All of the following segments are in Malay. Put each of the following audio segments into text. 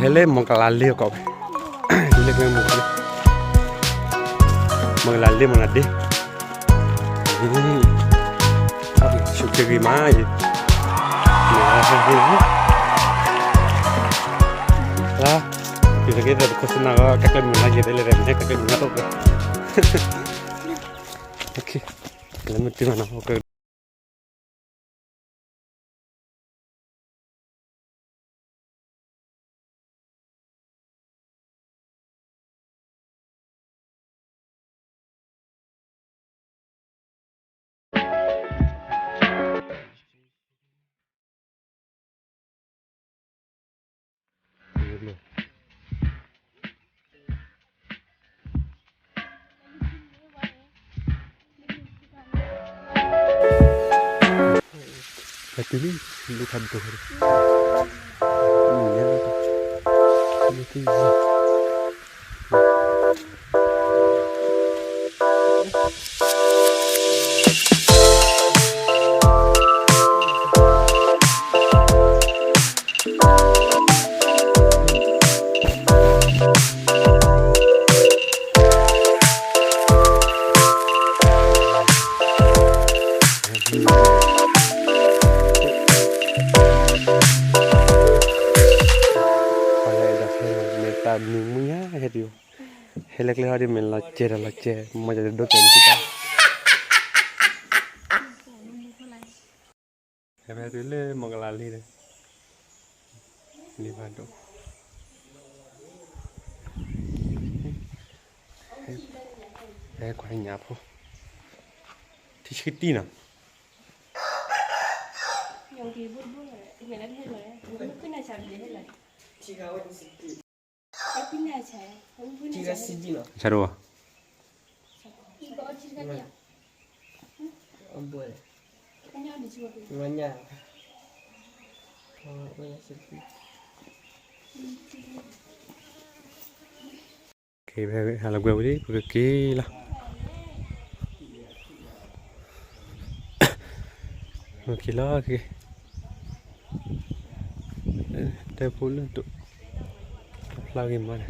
Hele mengkalali kok. Dile ke mengalali mengadih. Ini syukur gimana? Lah, bisa kita kosin naga kakek mana gitu le remnya kakek mana tuh. Oke, lemut di mana? Oke. Tapi ini kantor. Ini minggunya ya dia. Helak lewat di melaceh macam ada dot kita. Hebat tu le mengalali le. Ni padu. Kau hanya apa? Tiskiti na. Yang kibur bu, ini lagi helai. Mungkin nak cari dia helai. Tiga orang siti. Tapi nak cari, mungkin nak Tiga cari. siti lah. Sarwa. Tiga orang cerita dia. Boleh. Kanya ada cuba tu. Banyak. Banyak siti. Okay, kalau gue boleh pergi lah. Okey lah, okey. Dah pula tu. Lagi mana?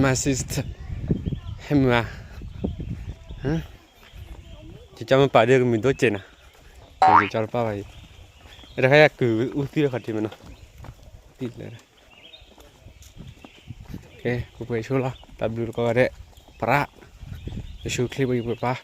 My sister. Hemma. Hah? Cica mempak dia kami doce na. Jadi cara apa lagi? Ada kayak ke uti kat mana? Tidak. Oke, gue show lah. Tablu kau ada perak. Show klip bagi berapa?